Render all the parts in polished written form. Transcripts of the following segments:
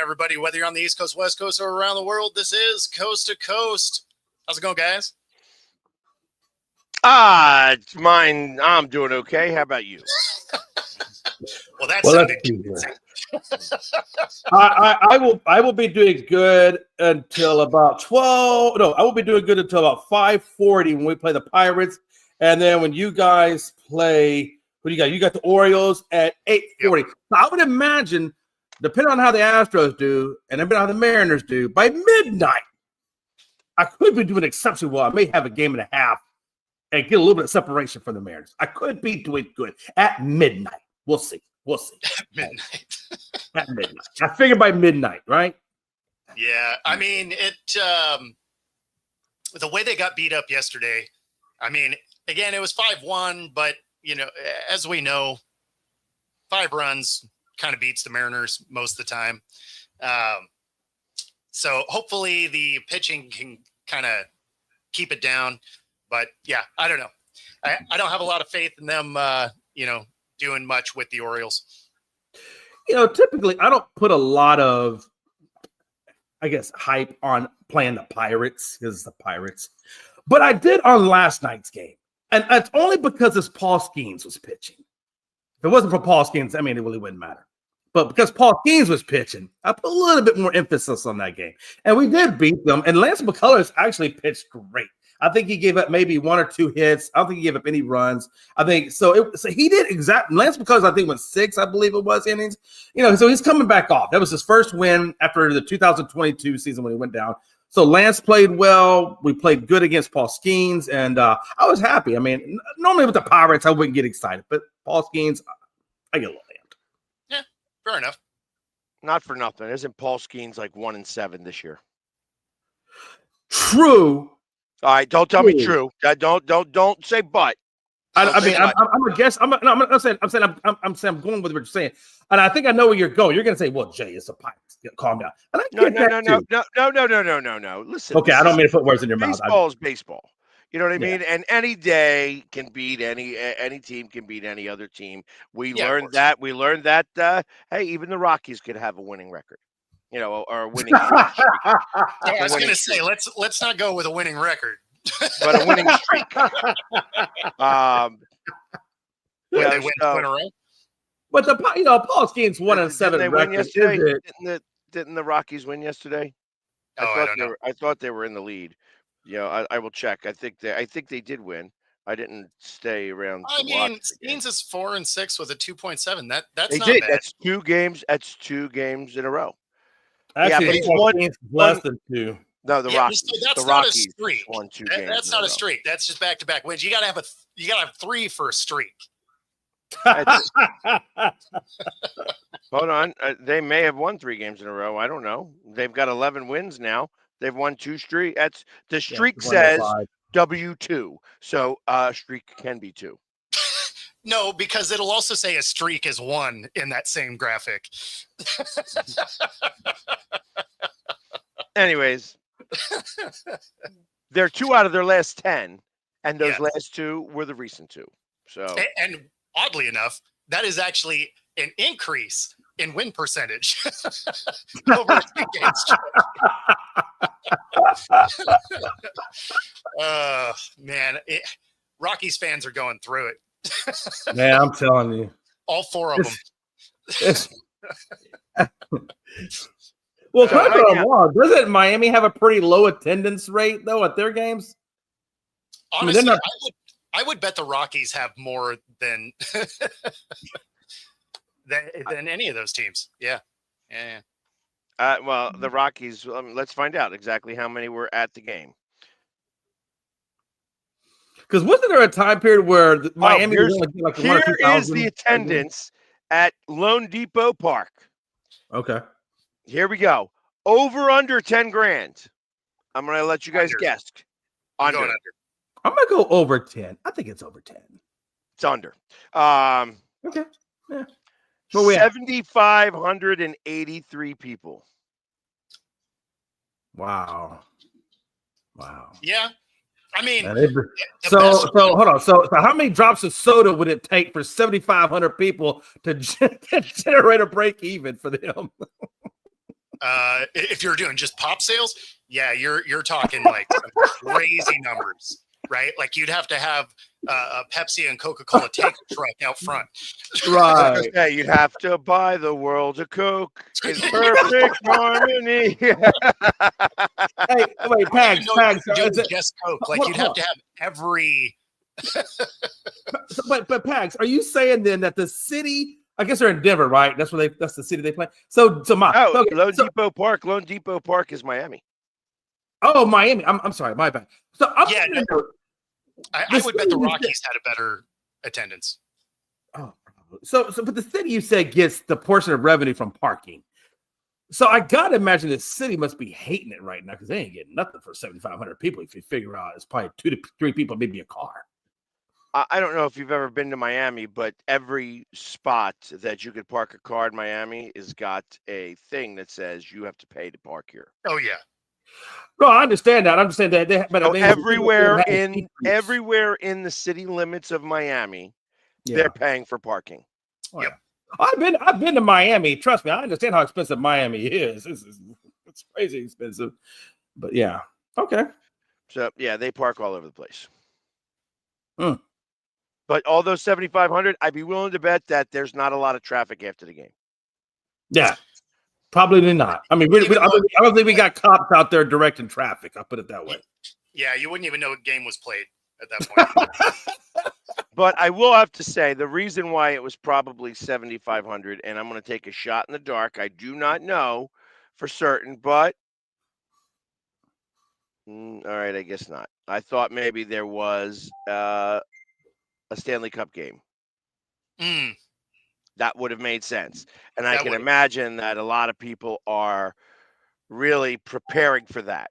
everybody, whether you're on the East Coast, West Coast, or around the world. This is Coast to Coast. How's it going, guys? It's mine. I'm doing okay. How about you? Well, that sounded I will be doing good until about 12. No, I will be doing good until about 5:40 when we play the Pirates. And then when you guys play, what do you got? You got the Orioles at 8:40. Yep. So I would imagine, depending on how the Astros do and depending on how the Mariners do, by midnight, I could be doing exceptionally well. I may have a game and a half and get a little bit of separation from the Mariners. I could be doing good at midnight. We'll see. We'll see. At midnight. At midnight. I figure by midnight, right? Yeah. I mean, the way they got beat up yesterday, I mean, again, it was 5-1, but, you know, as we know, 5 runs kind of beats the Mariners most of the time. So hopefully the pitching can kind of keep it down. But, yeah, I don't know. I don't have a lot of faith in them, doing much with the Orioles. You know, typically I don't put a lot of, I guess, hype on playing the Pirates because it's the Pirates. But I did on last night's game. And it's only because it's Paul Skeens was pitching. If it wasn't for Paul Skeens, I mean, it really wouldn't matter. But because Paul Skeens was pitching, I put a little bit more emphasis on that game. And we did beat them. And Lance McCullers actually pitched great. I think he gave up maybe 1 or 2 hits. I don't think he gave up any runs. I think so he did exactly. Lance McCullers, I think, went 6, I believe it was, innings. You know, so he's coming back off. That was his first win after the 2022 season when he went down. So Lance played well. We played good against Paul Skeens, and I was happy. I mean, normally with the Pirates, I wouldn't get excited, but Paul Skeens, I get a little amped. Yeah, fair enough. Not for nothing. Isn't Paul Skeens like 1-7 this year? True. All right, don't tell me true. Don't say but. I'm a guess. I'm saying I'm going with what you're saying, and I think I know where you're going. You're going to say, "Well, Jay, it's the Pirates. Calm down." And I No. Listen. Okay, I don't mean to put words in your mouth. Baseball is baseball. You know what I mean? And any day can beat any team can beat any other team. We learned that. We learned that. Hey, even the Rockies could have a winning record. You know, or a winning. I was going to say, let's not go with a winning record, but a winning streak. They win a row. But Paul Skeens 1-7. They win yesterday. Didn't the Rockies win yesterday? I thought they were in the lead. You know, I will check. I think they did win. I didn't stay around. I mean, Skeens is 4-6 with a 2.7. That's not bad. That's 2 games. That's 2 games in a row. Actually, but he's less than 2. No, the Rockies. That's the not Rockies a streak. Won 2 games. That's not a streak. That's just back-to-back wins. You gotta have 3 for a streak. Hold on. They may have won 3 games in a row. I don't know. They've got 11 wins now. They've won 2 streak. That's the streak says W2. So streak can be 2. No, because it'll also say a streak is 1 in that same graphic. Anyways, they're 2 out of their last 10, and those last 2 were the recent 2. So, and oddly enough, that is actually an increase in win percentage over a 2-game stretch. Man, Rockies fans are going through it. Man, I'm telling you, all 4 of them. Well, doesn't Miami have a pretty low attendance rate though at their games? Honestly, I would bet the Rockies have more than than any of those teams. Yeah. Well, the Rockies. Let's find out exactly how many were at the game. Because wasn't there a time period where Miami was only like 1 or 2,000? Here is the attendance at Lone Depot Park. Okay. Here we go. Over under 10 grand. I'm gonna let you guys guess. Under. I'm gonna go over 10. I think it's over 10. It's under. Okay. Yeah. 7,583 people. Wow. Yeah. I mean, so hold on. So how many drops of soda would it take for 7,500 people to generate a break even for them? If you're doing just pop sales, yeah, you're talking like some crazy numbers, right? Like you'd have to have a Pepsi and Coca-Cola tank truck out front. Right. Yeah, you'd have to buy the world of Coke in perfect harmony. Hey, wait, Pags. Just Coke. Like you'd have to have every. But Pags, are you saying then that the city? I guess they're in Denver, right? That's the city they play. So Lone Depot Park is Miami. Oh, Miami. I'm sorry, my bad. So I would bet the Rockies had a better attendance. Oh, but the city you said gets the portion of revenue from parking. So I gotta imagine the city must be hating it right now because they ain't getting nothing for 7,500 people. If you figure out it's probably 2 to 3 people, maybe a car. I don't know if you've ever been to Miami, but every spot that you could park a car in Miami has got a thing that says you have to pay to park here. Oh yeah. No, I understand that. I'm just saying that everywhere in the city limits of Miami, they're paying for parking. Oh, yep. I've been to Miami. Trust me, I understand how expensive Miami is. It's crazy expensive. But yeah. Okay. So yeah, they park all over the place. Mm. But all those 7,500, I'd be willing to bet that there's not a lot of traffic after the game. Yeah, probably not. I mean, I don't think we got cops out there directing traffic. I'll put it that way. Yeah, you wouldn't even know what game was played at that point. But I will have to say the reason why it was probably 7,500, and I'm going to take a shot in the dark. I do not know for certain, but all right, I guess not. I thought maybe there was a Stanley Cup game. That would have made sense. And I can imagine that a lot of people are really preparing for that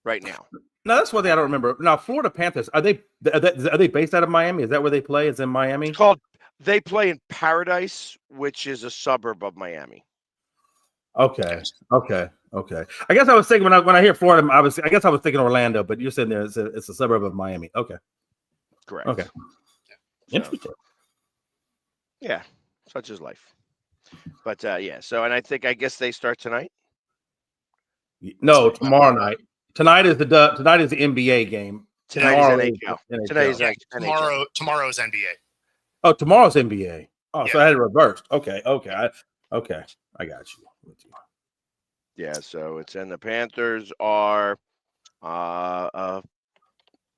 right now. No, that's one thing I don't remember. Now, Florida Panthers, are they based out of Miami? Is that where they play? Is in Miami? They play in Paradise, which is a suburb of Miami. Okay. I guess I was thinking when I hear Florida, I was thinking Orlando, but you're saying there it's a suburb of Miami. Okay. Correct. Okay. Interesting. Yeah, such is life. But yeah, so and I guess they start tonight. No, tomorrow night. Tonight is the NBA game. Tonight is NHL. Tomorrow's NBA. Oh, tomorrow's NBA. Oh, so I had it reversed. Okay. I got you. Yeah, so the Panthers are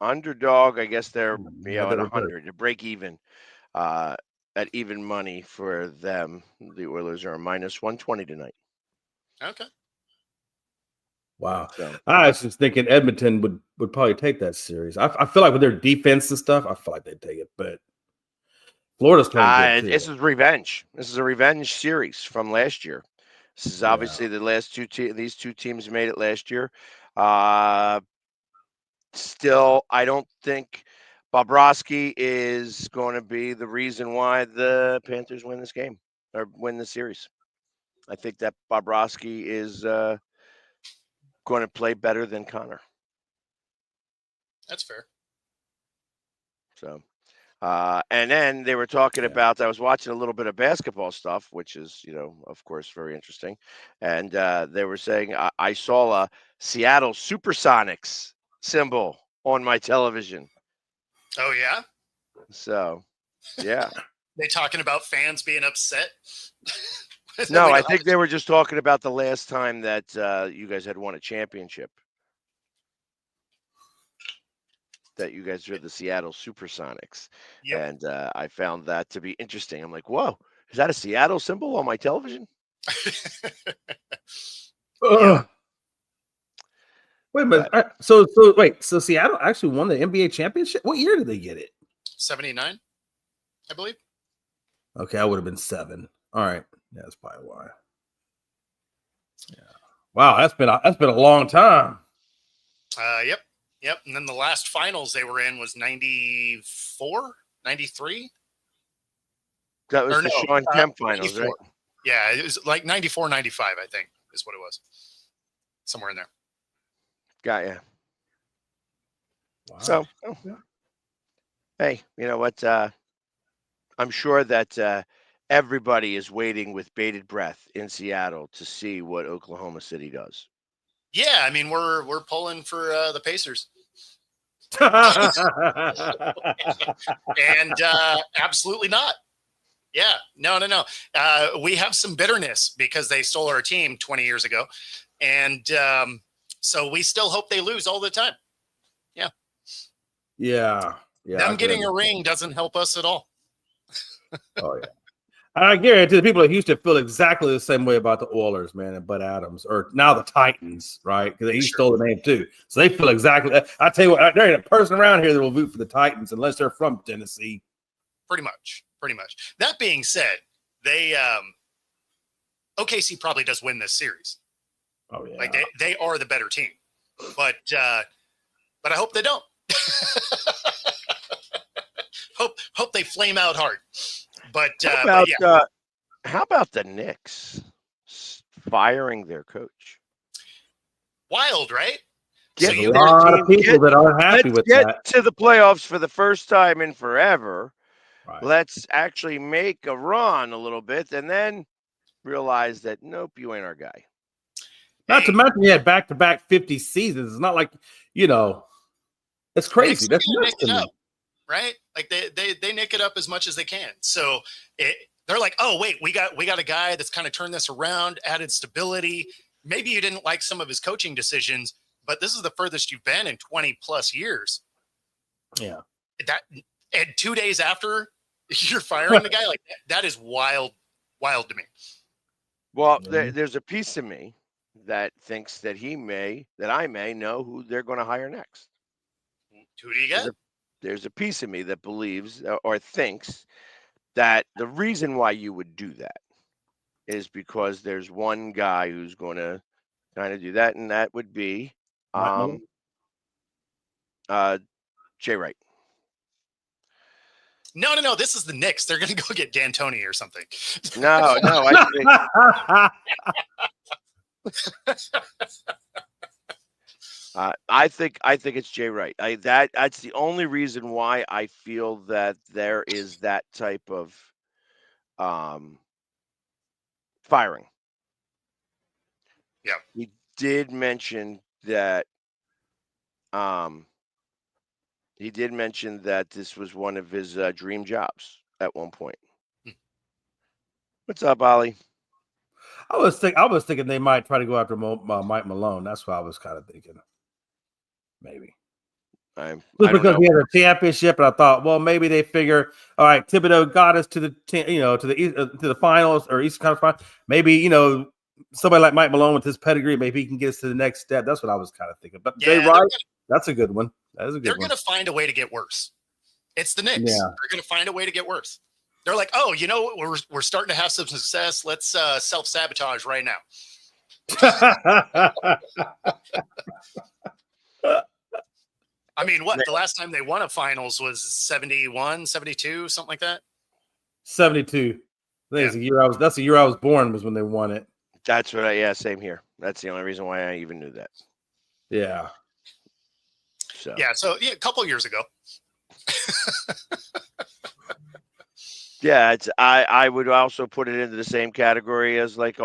underdog. I guess they're at 100 to break even. At even money for them, the Oilers are a -120 tonight. Okay. Wow. So, I was just thinking Edmonton would probably take that series. I feel like with their defense and stuff, I feel like they'd take it, but Florida's playing good too. This is revenge. This is a revenge series from last year. This is obviously the last these two teams made it last year. Still, I don't think Bobrovsky is going to be the reason why the Panthers win this game or win the series. I think that Bobrovsky is going to play better than Connor. That's fair. So, and then they were talking about, I was watching a little bit of basketball stuff, which is, of course, very interesting. And they were saying, I saw a Seattle Supersonics symbol on my television. Oh, yeah? So, yeah. They talking about fans being upset? No, I think they were just talking about the last time that you guys had won a championship. That you guys are the Seattle Supersonics. Yep. And I found that to be interesting. I'm like, whoa, is that a Seattle symbol on my television? Yeah. Wait a minute. So Seattle actually won the NBA championship? What year did they get it? 79, I believe. Okay, I would have been 7. All right. Yeah, that's probably why. Yeah. Wow, that's been a long time. Yep. And then the last finals they were in was 94, 93. That was Sean Kemp finals, 94. Right? Yeah, it was like 94, 95, I think is what it was. Somewhere in there. Got ya. Wow. So, hey, you know what? I'm sure that everybody is waiting with bated breath in Seattle to see what Oklahoma City does. Yeah, I mean we're pulling for the Pacers, and absolutely not. Yeah, no. We have some bitterness because they stole our team 20 years ago, and so we still hope they lose all the time. Yeah. Yeah. Them getting a ring doesn't help us at all. Oh yeah. I guarantee the people of Houston feel exactly the same way about the Oilers, man, and Bud Adams, or now the Titans, right? Because he stole the name too, so they feel exactly. I tell you what, there ain't a person around here that will root for the Titans unless they're from Tennessee. Pretty much. That being said, they OKC probably does win this series. Oh yeah, like they are the better team, but I hope they don't. hope they flame out hard. But how about the Knicks firing their coach? Wild, right? So a lot of people that aren't happy with that. Get to the playoffs for the first time in forever. Right. Let's actually make a run a little bit, and then realize that nope, you ain't our guy. Not to mention he had back-to-back 50 seasons. It's not like it's crazy. That's nuts to me. Right? Like they nick it up as much as they can. So they're like, oh wait, we got a guy that's kind of turned this around, added stability. Maybe you didn't like some of his coaching decisions, but this is the furthest you've been in 20 plus years. Yeah. And 2 days after you're firing the guy, like that is wild to me. Well, there's a piece of me that thinks that I may know who they're going to hire next. Who do you get? There's a piece of me that believes or thinks that the reason why you would do that is because there's one guy who's going to kind of do that, and that would be Jay Wright. No. This is the Knicks. They're going to go get D'Antoni or something. No. I think it's Jay Wright. That's the only reason why I feel that there is that type of firing. Yeah, he did mention that. He did mention that this was one of his dream jobs at one point. What's up, Ollie? I was thinking they might try to go after Mike Malone. That's what I was kind of thinking. Maybe. Because he had a championship, and I thought, well, maybe they figure, all right, Thibodeau got us to the finals or Eastern Conference Finals. Maybe somebody like Mike Malone with his pedigree, maybe he can get us to the next step. That's what I was kind of thinking. But Jay Wright, that's a good one. That is a good one. They're going to find a way to get worse. It's the Knicks. Yeah. They're going to find a way to get worse. They're like, oh, we're starting to have some success. Let's self-sabotage right now. I mean, the last time they won a finals was 71, 72, something like that? 72. I think that's the year I was born was when they won it. That's what same here. That's the only reason why I even knew that. Yeah. So a couple years ago. Yeah, I would also put it into the same category as that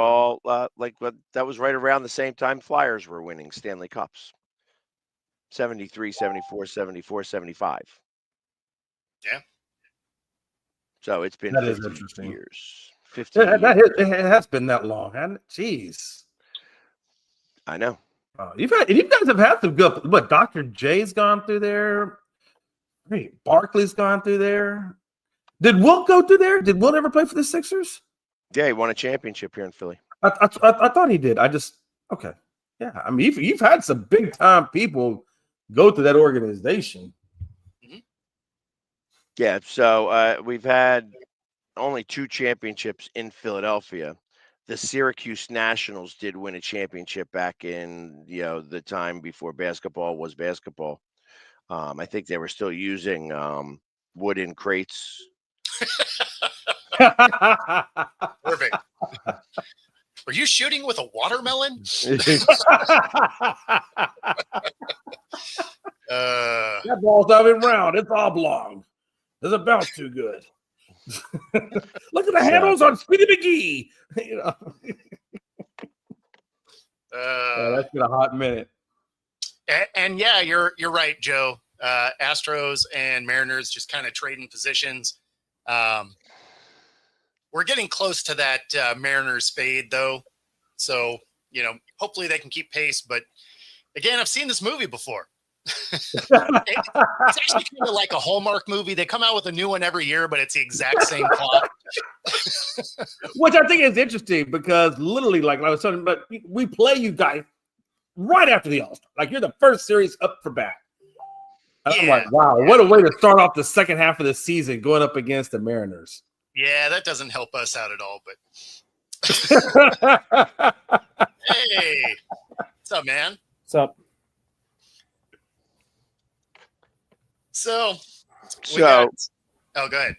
was right around the same time Flyers were winning Stanley Cups. 73, 74, 74, 75. Yeah. So it's been 50 years. 50 years. It has been that long, hasn't it? Jeez. I know. You guys have had some good. What Dr. J's gone through there? Hey, Barkley's gone through there. Did Wilt go through there? Did Wilt ever play for the Sixers? Yeah, he won a championship here in Philly. I thought he did. Okay. Yeah, I mean, you've had some big time people go to that organization. Mm-hmm. Yeah, so we've had only 2 championships in Philadelphia. The Syracuse Nationals did win a championship back in the time before basketball was basketball. I think they were still using wooden crates. Perfect. Are you shooting with a watermelon? That ball's not even round. It's oblong. Doesn't bounce too good. Look at the handles on Speedy McGee. You know? That's been a hot minute. And yeah, you're right, Joe. Astros and Mariners just kind of trading positions. We're getting close to that Mariners fade, though. So, hopefully they can keep pace. But again, I've seen this movie before. It's actually kind of like a Hallmark movie. They come out with a new one every year, but it's the exact same plot. Which I think is interesting because literally, like I was telling you, but we play you guys right after the All-Star. Like you're the first series up for bat. I'm like, wow, what a way to start off the second half of the season going up against the Mariners. Yeah, that doesn't help us out at all, but hey, what's up, man? What's up? So So oh, go ahead.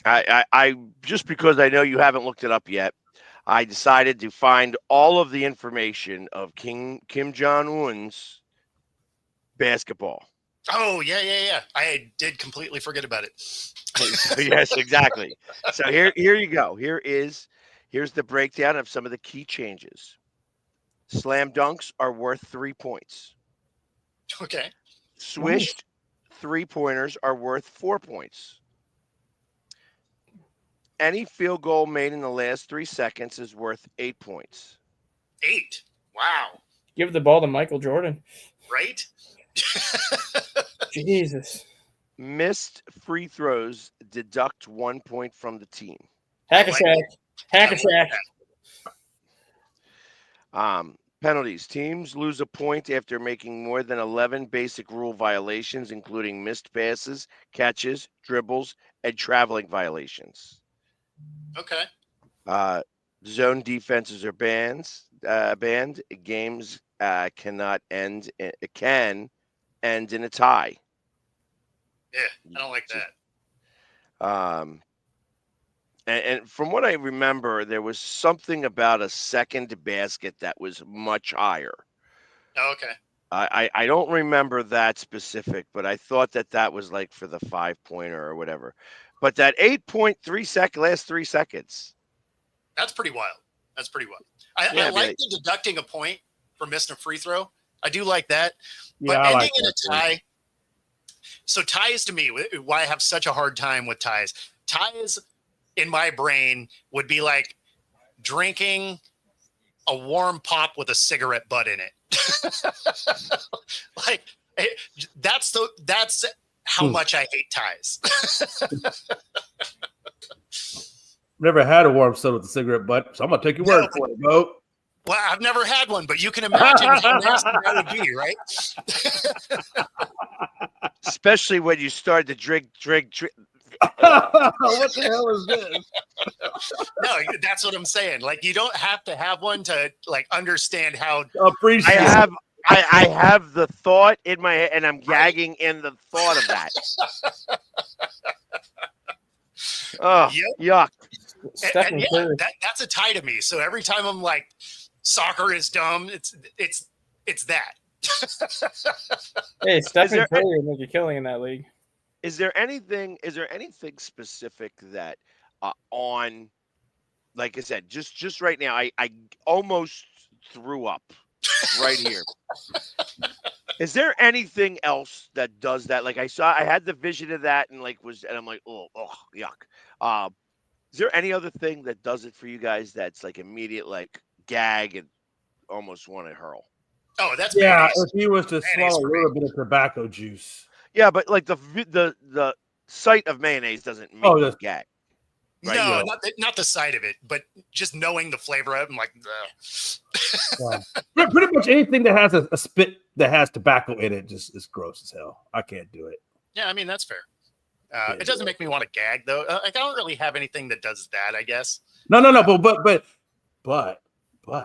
I just because I know you haven't looked it up yet, I decided to find all of the information of Kim Jong-un's basketball. Oh, yeah. I did completely forget about it. Yes, exactly. So here you go. Here's the breakdown of some of the key changes. Slam dunks are worth 3 points. Okay. Swished 3-pointers are worth 4 points. Any field goal made in the last 3 seconds is worth 8 points. 8. Wow. Give the ball to Michael Jordan. Right? Jesus. Missed free throws deduct 1 point from the team. Hack-a-Shack. Penalties. Teams lose a point after making more than 11 basic rule violations, including missed passes, catches, dribbles, and traveling violations. Okay. Zone defenses are banned. Games can end in a tie. Yeah, I don't like that. And from what I remember, there was something about a second basket that was much higher. Oh, okay. I don't remember that specific, but I thought that was like for the 5-pointer or whatever. But that 8.3 last 3 seconds. That's pretty wild. I like the deducting a point for missing a free throw. I do like that. But Yeah, ending in a tie. So ties to me, why I have such a hard time with ties. Ties in my brain would be like drinking a warm pop with a cigarette butt in it. Like that's how much I hate ties. Never had a warm soda with a cigarette butt, so I'm gonna take your word for it, bro. Well, I've never had one, but you can imagine how nasty that would be, right? Especially when you start to drink. What the hell is this? No, that's what I'm saying. Like, you don't have to have one to like understand how. Appreciate. I have the thought in my head, and I'm gagging in the thought of that. Oh, yuck! And yeah, that's a tie to me. So every time I'm like, soccer is dumb. It's that. Hey, Stephen Curry would make a killing in that league. Is there anything specific that on, like I said, just right now, I almost threw up right here. Is there anything else that does that? Like I had the vision of that and I'm like, oh, yuck. Is there any other thing that does it for you guys that's like immediate, like gag and almost want to hurl? Oh, that's mayonnaise. If he was to swallow a little bit of tobacco juice. Yeah, but like the sight of mayonnaise doesn't make you gag. Right? No, not the sight of it, but just knowing the flavor of it. I'm like, yeah. Pretty much anything that has a spit that has tobacco in it just is gross as hell. I can't do it. Yeah, I mean, that's fair. It doesn't make me want to gag, though. I don't really have anything that does that, I guess. No, but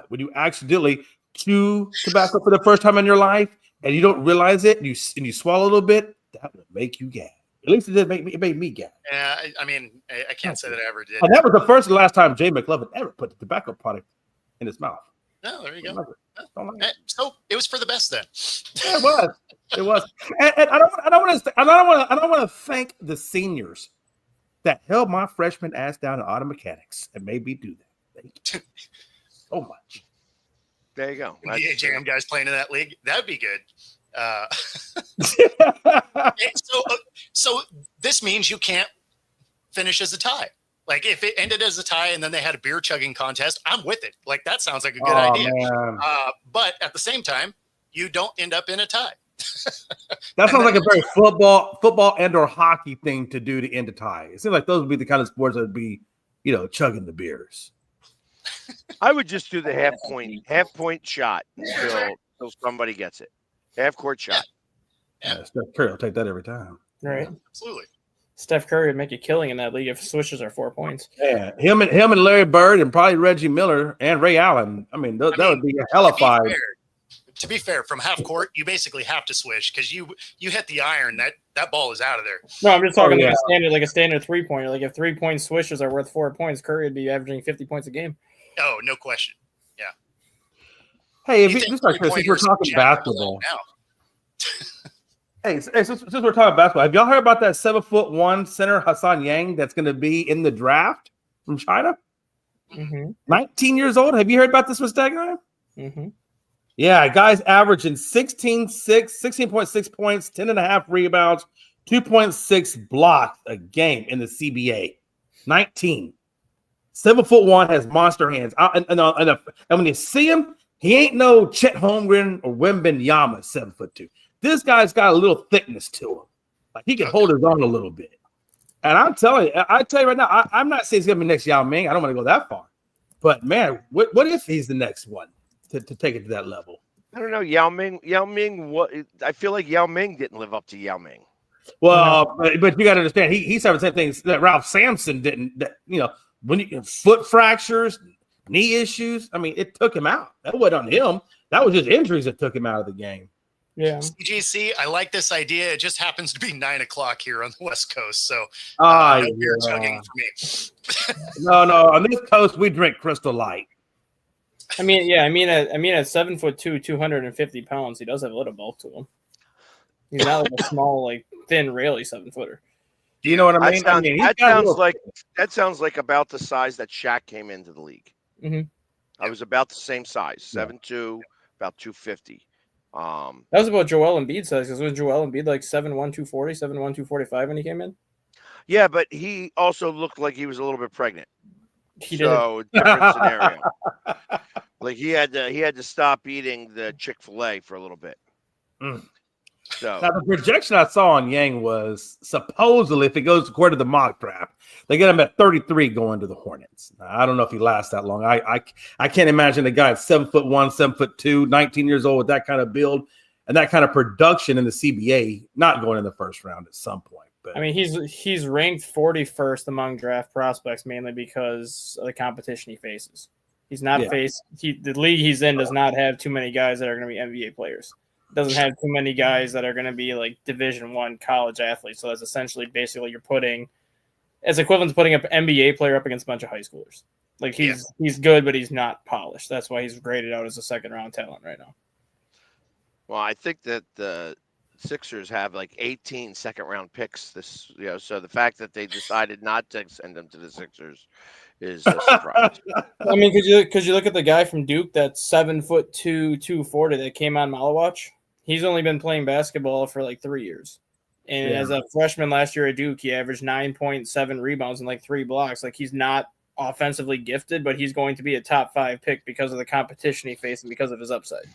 when you accidentally chew tobacco for the first time in your life and you don't realize it and you swallow a little bit, that would make you gag. At least it made me gag. Yeah, I mean, I can't say that I ever did. And that was the first and last time Jay McLovin ever put the tobacco product in his mouth. No, there you go. So it was for the best then. Yeah, it was. And I don't want to thank the seniors that held my freshman ass down in auto mechanics and made me do that. Thank you so much. There you go. NBA Jam guys playing in that league. That'd be good. So this means you can't finish as a tie. Like if it ended as a tie and then they had a beer chugging contest, I'm with it. Like that sounds like a good idea. But at the same time, you don't end up in a tie. That sounds like a very football and or hockey thing to do to end a tie. It seems like those would be the kind of sports that would be, chugging the beers. I would just do the half point shot until somebody gets it. Half court shot. Yeah, Steph Curry will take that every time. Right. Absolutely. Steph Curry would make a killing in that league if switches are 4 points. Yeah, him and Larry Bird and probably Reggie Miller and Ray Allen. I mean, that would be a hellified. To be fair, from half court, you basically have to swish because you hit the iron, that ball is out of there. No, I'm just talking like a standard 3-pointer. Like if 3-point swishes are worth 4 points, Curry would be averaging 50 points a game. Oh, no question. Yeah. Hey, since we're talking basketball. Hey, since we're talking basketball, have y'all heard about that 7'1" center Hassan Yang that's going to be in the draft from China? Mm-hmm. 19 years old. Have you heard about this, Mr. Dagner? Mm-hmm. Yeah, guys averaging 16.6 points, 10.5 rebounds, 2.6 blocks a game in the CBA. 19. 7'1" has monster hands. And when you see him, he ain't no Chet Holmgren or Wembanyama 7'2". This guy's got a little thickness to him. Like he can hold his own a little bit. And I tell you right now, I'm not saying he's gonna be next Yao Ming. I don't want to go that far. But man, what if he's the next one to take it to that level? I don't know. Yao Ming. What? I feel like Yao Ming didn't live up to Yao Ming. Well, but you got to understand, he's having the same things that Ralph Sampson didn't. When you foot fractures, knee issues. I mean, it took him out. That wasn't on him. That was just injuries that took him out of the game. Yeah. CGC, I like this idea. It just happens to be 9:00 here on the West Coast, so no beer chugging for me. No. On this coast, we drink Crystal Light. I mean, at 7'2", 250 pounds, he does have a little bulk to him. He's not like a small, like thin, really 7-footer. Do you know what I mean? That sounds like about the size that Shaq came into the league. Mm-hmm. I was about the same size, 7'2", about 250. That was about Joel Embiid size, because was Joel Embiid like 7'1", 240, 7'1", 245 when he came in? Yeah, but he also looked like he was a little bit pregnant. Different scenario. Like he had to stop eating the Chick-fil-A for a little bit. So now the projection I saw on Yang was supposedly, if it goes according to the mock draft, they get him at 33 going to the Hornets. Now, I don't know if he lasts that long. I can't imagine a guy at 7'1", 7'2", 19 years old with that kind of build and that kind of production in the CBA not going in the first round at some point. But I mean, he's ranked 41st among draft prospects mainly because of the competition he faces. He's not the league he's in does not have too many guys that are going to be NBA players. It doesn't have too many guys that are going to be like Division I college athletes. So that's essentially basically it's equivalent to putting up an NBA player up against a bunch of high schoolers. Like he's good, but he's not polished. That's why he's graded out as a second round talent right now. Well, I think that the Sixers have like 18 second round picks so the fact that they decided not to send them to the Sixers is a surprise. I mean, could you look at the guy from Duke that's 7'2", 240 that came on Malawatch? He's only been playing basketball for like 3 years. And as a freshman last year at Duke, he averaged 9.7 rebounds and like 3 blocks. Like he's not offensively gifted, but he's going to be a top 5 pick because of the competition he faced and because of his upside.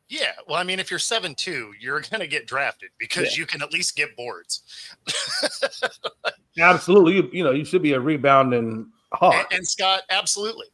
Yeah, well, I mean, if you're 7'2", you're going to get drafted because you can at least get boards. Absolutely. You should be a rebounding hawk. And Scott, absolutely.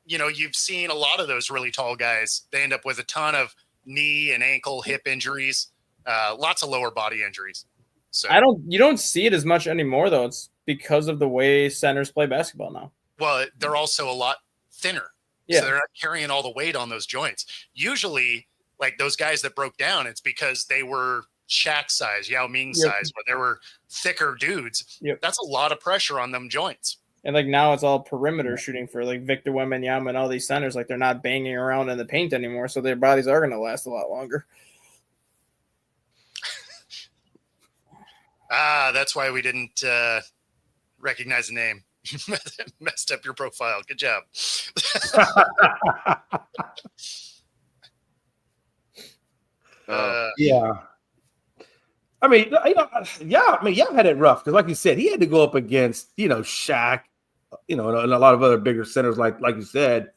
You've seen a lot of those really tall guys. They end up with a ton of knee and ankle, hip injuries, lots of lower body injuries. So you don't see it as much anymore, though. It's because of the way centers play basketball now. Well, they're also a lot thinner. Yeah. So they're not carrying all the weight on those joints. Usually, like those guys that broke down, it's because they were Shaq size, Yao Ming size, where they were thicker dudes. Yep. That's a lot of pressure on them joints. And like now it's all perimeter shooting for like Victor Wembanyama and all these centers. Like they're not banging around in the paint anymore, so their bodies are going to last a lot longer. That's why we didn't recognize the name. Messed up your profile. Good job. Yeah. I mean, y'all had it rough because, like you said, he had to go up against, Shaq, and a lot of other bigger centers, like you said.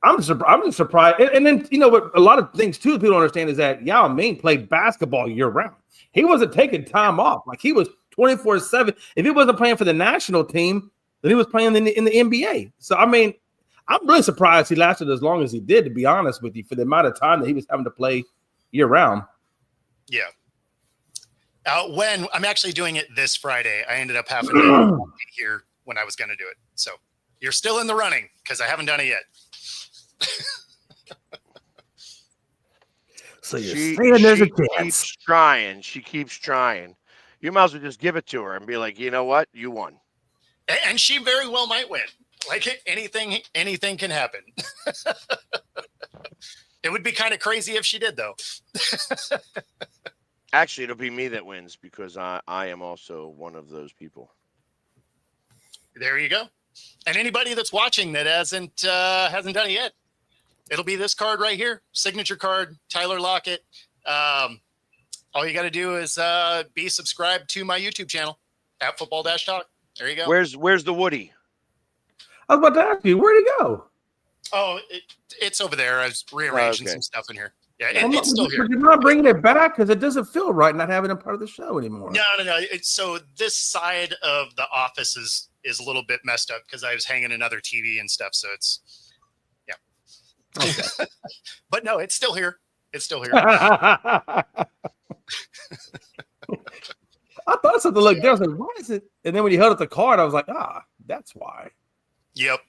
I'm just surprised. And then, what a lot of things too people don't understand is that Yao Ming played basketball year round. He wasn't taking time off. Like, he was 24/7. If he wasn't playing for the national team, then he was playing in the NBA. So, I mean, I'm really surprised he lasted as long as he did, to be honest with you, for the amount of time that he was having to play year round. Yeah. When I'm actually doing it this Friday, I ended up having to be here when I was going to do it. So you're still in the running because I haven't done it yet. So you're saying there's a chance. She keeps trying. You might as well just give it to her and be like, you know what? You won. And she very well might win. Like, anything can happen. It would be kind of crazy if she did, though. Actually, it'll be me that wins because I am also one of those people. There you go. And anybody that's watching that hasn't done it yet, it'll be this card right here, signature card, Tyler Lockett. All you got to do is be subscribed to my YouTube channel at Football-Talk. There you go. Where's the Woody? I was about to ask you, where'd he go? Oh, it's over there. I was rearranging some stuff in here. Yeah, it's still here. But you're not bringing it back because it doesn't feel right not having it part of the show anymore. No. So this side of the office is a little bit messed up because I was hanging another TV and stuff. So it's, yeah. Okay. But no, it's still here. It's still here. I thought something looked different. I was like, why is it? And then when you held up the card, I was like, that's why. Yep.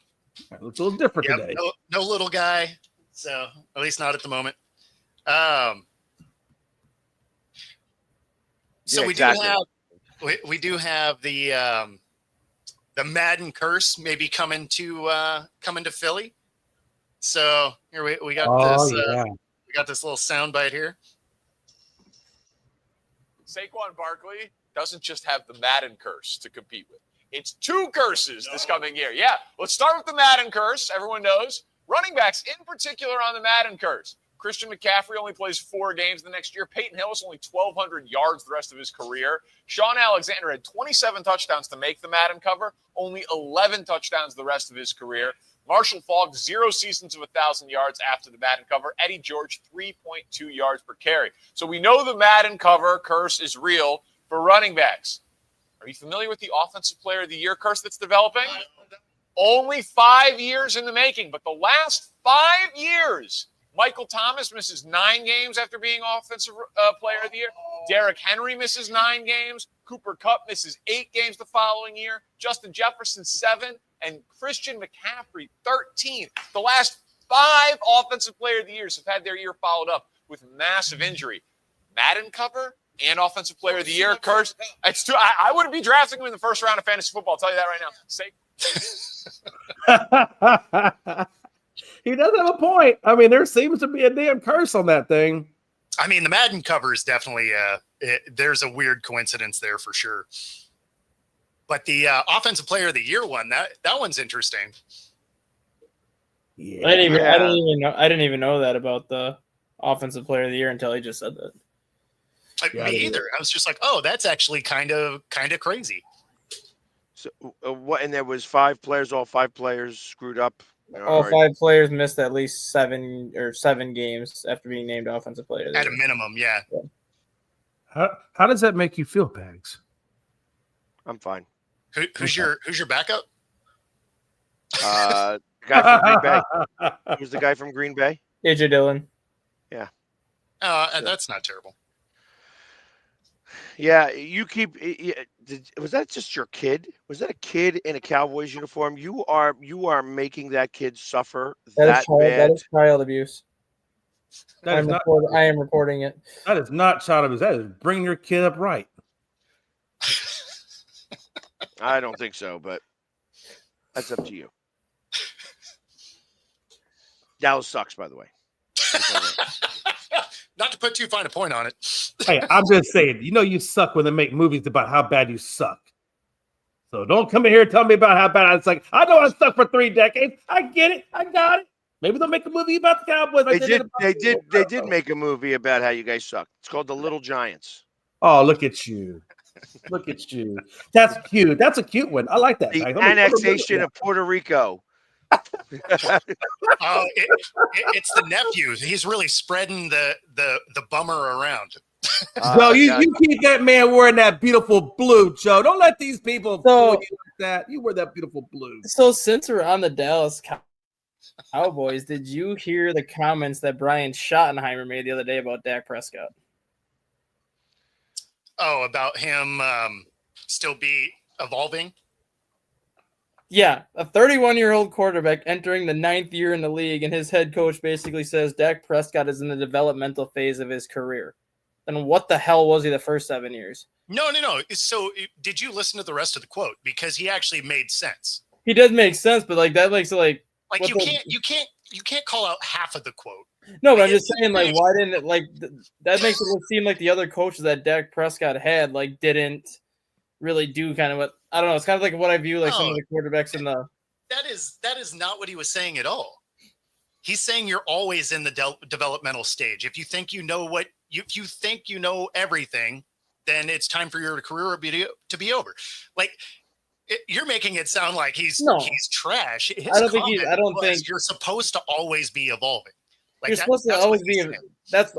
It looks a little different today. No little guy. So at least not at the moment. So we do have the Madden curse maybe coming to Philly. So here we got this. Yeah. We got this little soundbite here. Saquon Barkley doesn't just have the Madden curse to compete with. It's 2 curses this coming year. Yeah, let's start with the Madden curse. Everyone knows. Running backs in particular on the Madden curse. Christian McCaffrey only plays 4 games the next year. Peyton Hillis only 1,200 yards the rest of his career. Sean Alexander had 27 touchdowns to make the Madden cover, only 11 touchdowns the rest of his career. Marshall Faulk, 0 seasons of 1,000 yards after the Madden cover. Eddie George, 3.2 yards per carry. So we know the Madden cover curse is real for running backs. Are you familiar with the Offensive Player of the Year curse that's developing? Only 5 years in the making, but the last 5 years, Michael Thomas misses 9 games after being Offensive Player of the Year. Derrick Henry misses 9 games. Cooper Kupp misses 8 games the following year. Justin Jefferson, 7. And Christian McCaffrey, 13. The last 5 Offensive Player of the Years have had their year followed up with massive injury. Madden cover and Offensive Player of the Year curse. It's too. I wouldn't be drafting him in the first round of fantasy football. I'll tell you that right now. He does have a point. I mean, there seems to be a damn curse on that thing. I mean, the Madden cover is definitely there's a weird coincidence there for sure. But the Offensive Player of the Year one, that one's interesting. Yeah. I didn't even know that about the Offensive Player of the Year until he just said that. Me either. I was just like, oh, that's actually kind of crazy. So what? And there was 5 players. All 5 players screwed up. All 5 players missed at least 7 games after being named Offensive Player of the Year. At a minimum, yeah. How does that make you feel, Bags? I'm fine. Who's your backup? Guy from Green Bay. Who's the guy from Green Bay? AJ Dillon. Yeah. That's not terrible. Yeah, you keep. Was that just your kid? Was that a kid in a Cowboys uniform? You are making that kid suffer that bad. That is child abuse. I am reporting it. That is not child abuse. That is bringing your kid up right. I don't think so, but that's up to you. Dallas sucks, by the way. Not to put too fine a point on it. Hey, I'm just saying, you suck when they make movies about how bad you suck. So don't come in here and tell me about how bad I suck. I know I suck for 3 decades. I get it. I got it. Maybe they'll make a movie about the Cowboys. They did make a movie about how you guys suck. It's called The Little Giants. Oh, look at you. Look at you. That's cute. That's a cute one. I like that. The annexation of Puerto Rico. Oh, it's the nephew. He's really spreading the bummer around. Joe, you keep that man wearing that beautiful blue, Joe. Don't let these people fool you with that. You wear that beautiful blue. So since we're on the Dallas Cowboys, did you hear the comments that Brian Schottenheimer made the other day about Dak Prescott? Oh, about him still be evolving? Yeah, a 31-year-old quarterback entering the 9th year in the league, and his head coach basically says Dak Prescott is in the developmental phase of his career. Then what the hell was he the first 7 years? No. So did you listen to the rest of the quote? Because he actually made sense. He does make sense, but that makes it like you can't call out half of the quote. No, but I'm just saying, why didn't it that makes it seem like the other coaches that Dak Prescott had didn't really do kind of what I don't know. It's kind of like what I view some of the quarterbacks in the. That is not what he was saying at all. He's saying you're always in the developmental stage. If you think you know if you think you know everything, then it's time for your career to be over. You're making it sound like he's trash. I don't think you're supposed to always be evolving. You're supposed to always be.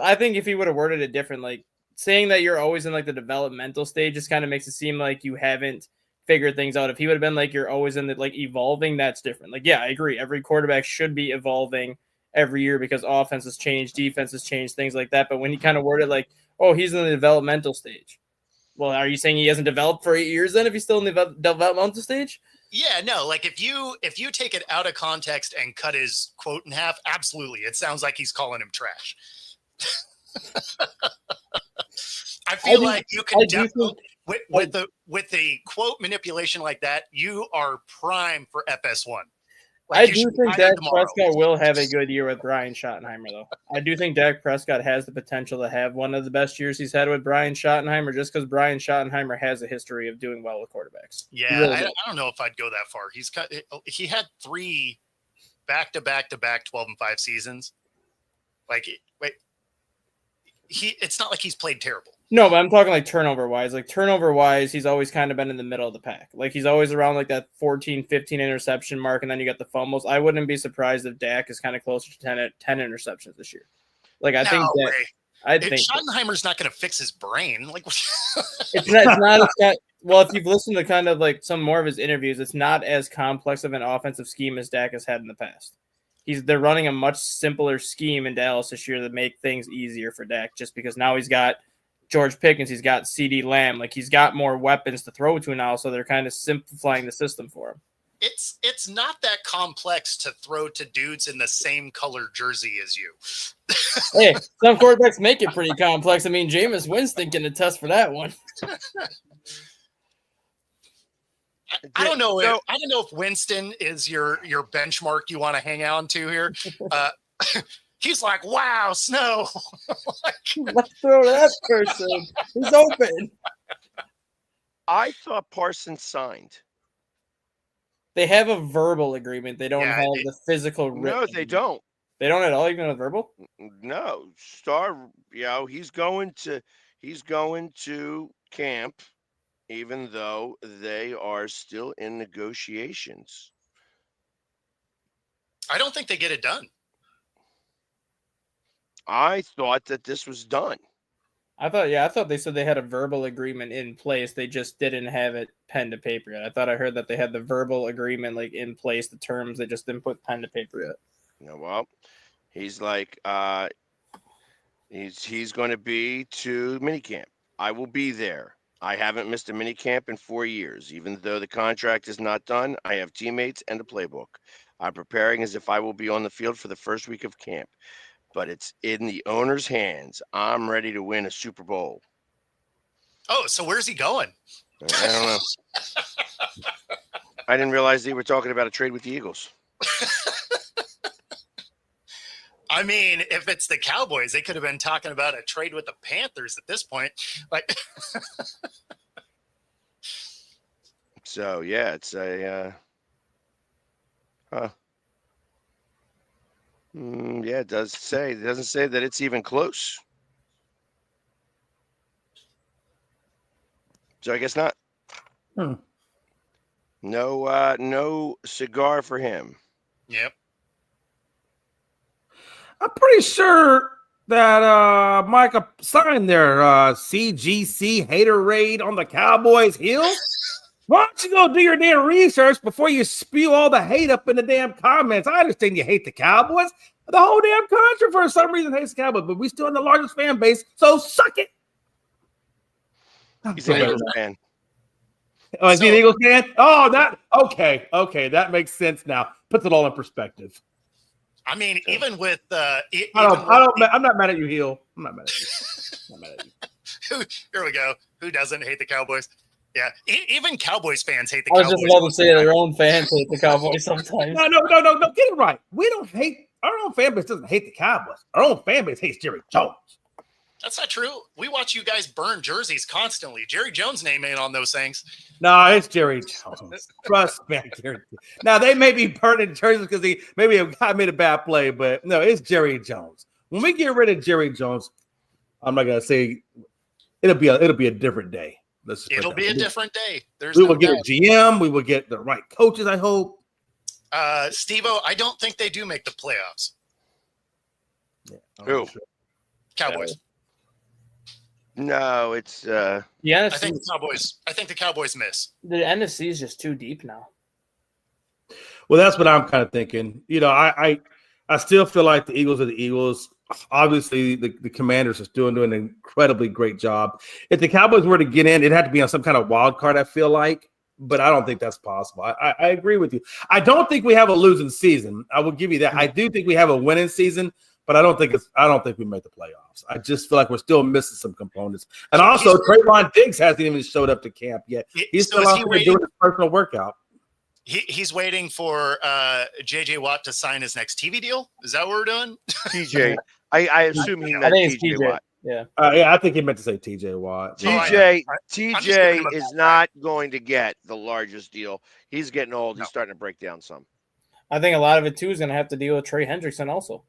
I think if he would have worded it different, saying that you're always in the developmental stage just kind of makes it seem like you haven't figured things out. If he would have been you're always in the evolving, that's different. Yeah, I agree. Every quarterback should be evolving every year because offenses change, defenses change, things like that. But when he kind of worded he's in the developmental stage. Well, are you saying he hasn't developed for 8 years then if he's still in the developmental stage? Yeah, no, if you take it out of context and cut his quote in half, absolutely. It sounds like he's calling him trash. I feel like you can definitely with the quote manipulation like that, you are prime for FS1. I do think Dak Prescott will have a good year with Brian Schottenheimer, though. I do think Dak Prescott has the potential to have one of the best years he's had with Brian Schottenheimer, just because Brian Schottenheimer has a history of doing well with quarterbacks. Yeah, really I don't know if I'd go that far. He had 3 back-to-back 12-5 seasons. It's not like he's played terrible. No, but I'm talking turnover-wise. Turnover-wise, he's always kind of been in the middle of the pack. He's always around that 14, 15 interception mark, and then you got the fumbles. I wouldn't be surprised if Dak is kind of closer to 10 interceptions this year. I think Schottenheimer's not going to fix his brain. It's not well, if you've listened to kind of some more of his interviews, it's not as complex of an offensive scheme as Dak has had in the past. They're running a much simpler scheme in Dallas this year to make things easier for Dak, just because now he's got George Pickens, he's got CeeDee Lamb, he's got more weapons to throw to now, so they're kind of simplifying the system for him. It's not that complex to throw to dudes in the same color jersey as you. Hey, some quarterbacks make it pretty complex. I mean, Jameis Winston can attest for that one. I don't know. I don't know if Winston is your benchmark you want to hang on to here. He's like, wow, snow. Let's throw that person. He's open. I thought Parsons signed. They have a verbal agreement. They don't have the physical written. No, they don't. They don't at all, even with verbal? No. He's going to camp, even though they are still in negotiations. I don't think they get it done. I thought that this was done. I thought they said they had a verbal agreement in place. They just didn't have it pen to paper yet. I thought I heard that they had the verbal agreement in place, the terms. They just didn't put pen to paper yet. No, well, he's he's going to be to minicamp. I will be there. I haven't missed a minicamp in 4 years. Even though the contract is not done, I have teammates and a playbook. I'm preparing as if I will be on the field for the first week of camp. But it's in the owner's hands. I'm ready to win a Super Bowl. Oh, so where's he going? I don't know. I didn't realize they were talking about a trade with the Eagles. I mean, if it's the Cowboys, they could have been talking about a trade with the Panthers at this point. Like, So yeah, it's a yeah, it does say. It doesn't say that it's even close. So I guess not. No cigar for him. yep. I'm pretty sure that Micah signed their CGC hater raid on the Cowboys hill. Why don't you go do your damn research before you spew all the hate up in the damn comments? I understand you hate the Cowboys. The whole damn country for some reason hates the Cowboys, but we still in the largest fan base, so suck it. He's an Eagles fan. Oh, is he an Eagles fan? Oh, that okay. That makes sense now. Puts it all in perspective. I mean, even with I'm not mad at you, Heel. I'm not mad at you. Here we go. Who doesn't hate the Cowboys? Yeah, even Cowboys fans hate the I Cowboys. was just about to say their own fans hate the Cowboys sometimes. No. Get it right. We don't hate our own fan base. Doesn't hate the Cowboys. Our own fan base hates Jerry Jones. That's not true. We watch you guys burn jerseys constantly. Jerry Jones' name ain't on those things. No, it's Jerry Jones. Trust me, Jerry. Now they may be burning jerseys because maybe a guy made a bad play, but no, it's Jerry Jones. When we get rid of Jerry Jones, I'm not gonna say it'll be a different day. It'll be a different day. We will get a GM. We will get the right coaches, I hope. Steve-O, I don't think they do make the playoffs. Yeah, Who? sure. Cowboys. No, it's The NFC, I think the Cowboys miss. the NFC is just too deep now. Well, that's what I'm kind of thinking. You know, I still feel like the Eagles are the Eagles. Obviously, the Commanders are still doing an incredibly great job. If the Cowboys were to get in, it'd have to be on some kind of wild card, I feel like. But I don't think that's possible. I agree with you. I don't think we have a losing season. I will give you that. I do think we have a winning season, but I don't think we make the playoffs. I just feel like we're still missing some components. And also, Trayvon Diggs hasn't even showed up to camp yet. He's still out there doing his personal workout. He's waiting for JJ Watt to sign his next TV deal. Is that what we're doing? TJ. I assume he meant TJ Watt. Yeah. Yeah, I think he meant to say TJ Watt. TJ is not going to get the largest deal. He's getting old. He's starting to break down some. I think a lot of it, too, is going to have to deal with Trey Hendrickson also.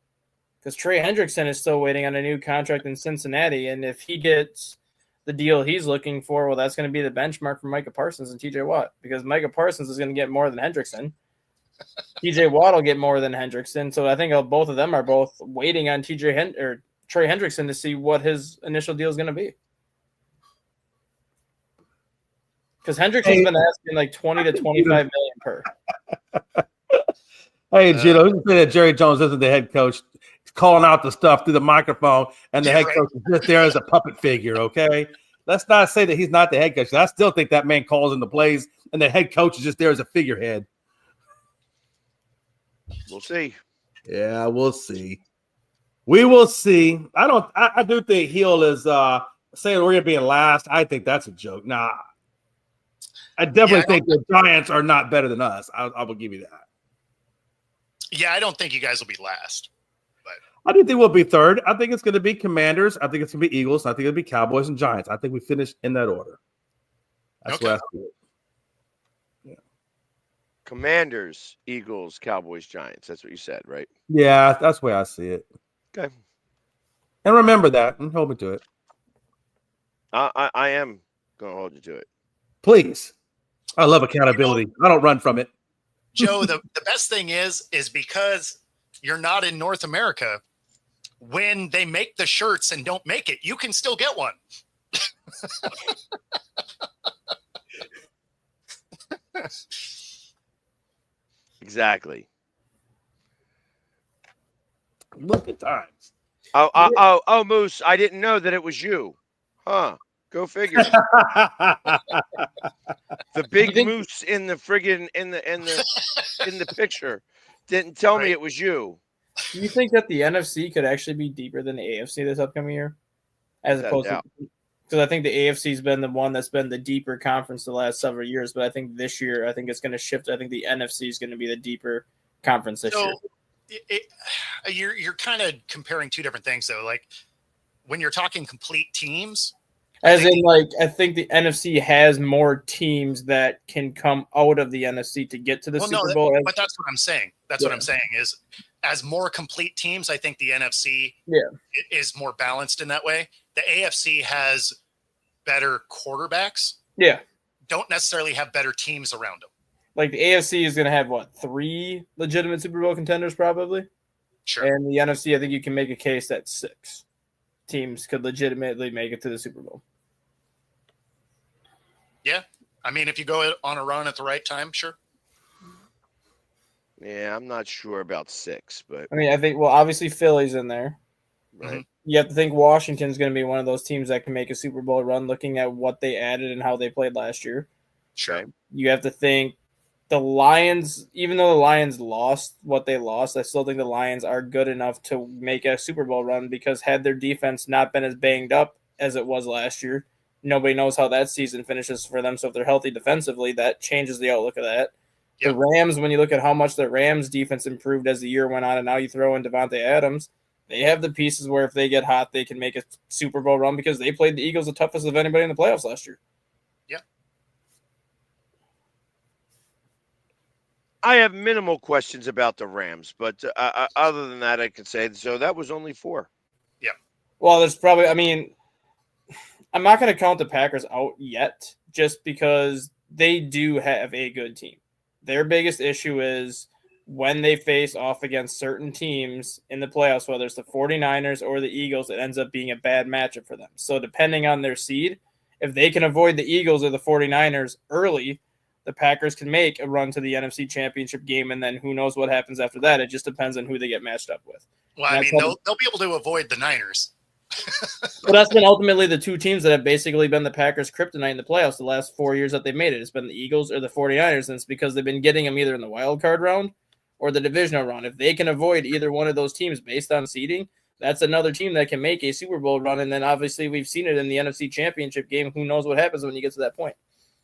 Because Trey Hendrickson is still waiting on a new contract in Cincinnati. And if he gets the deal he's looking for, well, that's going to be the benchmark for Micah Parsons and TJ Watt. Because Micah Parsons is going to get more than Hendrickson. TJ Watt will get more than Hendrickson. So I think both of them are both waiting on Trey Hendrickson to see what his initial deal is going to be. Because Hendrickson's been asking like 20 to 25 million per. Hey, Gino, who's saying that Jerry Jones isn't the head coach? He's calling out the stuff through the microphone, and the head coach is just there as a puppet figure, okay? Let's not say that he's not the head coach. I still think that man calls in the plays, and the head coach is just there as a figurehead. We'll see. Yeah, we'll see. We will see. I do think Hill is saying we're gonna be in last. I think that's a joke. Nah. I definitely think the Giants are not better than us. I will give you that. Yeah, I don't think you guys will be last. But I do think we'll be third. I think it's going to be Commanders. I think it's going to be Eagles. I think it'll be Cowboys and Giants. I think we finish in that order. That's what I see it. Yeah. Commanders, Eagles, Cowboys, Giants. That's what you said, right? Yeah, that's the way I see it. Okay. And remember that and hold me to it. I am going to hold you to it. Please. I love accountability. I don't run from it. Joe, the best thing is because you're not in North America, when they make the shirts and don't make it, you can still get one. Exactly. Look at times. Oh, Moose, I didn't know that it was you. Huh. Go figure. The big moose in the friggin' in the picture didn't tell me it was you. Do you think that the NFC could actually be deeper than the AFC this upcoming year? As opposed to, because I think the AFC's been the one that's been the deeper conference the last several years, but I think this year, I think it's going to shift. I think the NFC is going to be the deeper conference this year. you're kind of comparing two different things though. Like when you're talking complete teams, I think the NFC has more teams that can come out of the NFC to get to the Super Bowl. But that's what I'm saying. What I'm saying is, as more complete teams, I think the NFC is more balanced in that way. The AFC has better quarterbacks. Yeah. Don't necessarily have better teams around them. Like the AFC is going to have 3 legitimate Super Bowl contenders probably. Sure. And the NFC, I think you can make a case that 6 teams could legitimately make it to the Super Bowl. Yeah. I mean, if you go on a run at the right time, sure. Yeah, I'm not sure about 6, but I mean, I think obviously Philly's in there. right. You have to think Washington's going to be one of those teams that can make a Super Bowl run looking at what they added and how they played last year. Sure. You have to think the Lions, even though the Lions lost what they lost, I still think the Lions are good enough to make a Super Bowl run because had their defense not been as banged up as it was last year, nobody knows how that season finishes for them. So if they're healthy defensively, that changes the outlook of that. Yep. The Rams, when you look at how much the Rams defense improved as the year went on, and now you throw in Devontae Adams, they have the pieces where if they get hot, they can make a Super Bowl run because they played the Eagles the toughest of anybody in the playoffs last year. Yeah. I have minimal questions about the Rams, but other than that, I could say so. That was only 4. Yeah. Well, there's probably. I mean, I'm not going to count the Packers out yet, just because they do have a good team. Their biggest issue is when they face off against certain teams in the playoffs, whether it's the 49ers or the Eagles, it ends up being a bad matchup for them. So depending on their seed, if they can avoid the Eagles or the 49ers early, the Packers can make a run to the NFC Championship game, and then who knows what happens after that. It just depends on who they get matched up with. Well, I mean, they'll be able to avoid the Niners. Well, that's been ultimately the 2 teams that have basically been the Packers' kryptonite in the playoffs the last 4 years that they've made it. It's been the Eagles or the 49ers, and it's because they've been getting them either in the wild card round or the divisional round. If they can avoid either one of those teams based on seeding, that's another team that can make a Super Bowl run. And then obviously we've seen it in the NFC Championship game. Who knows what happens when you get to that point?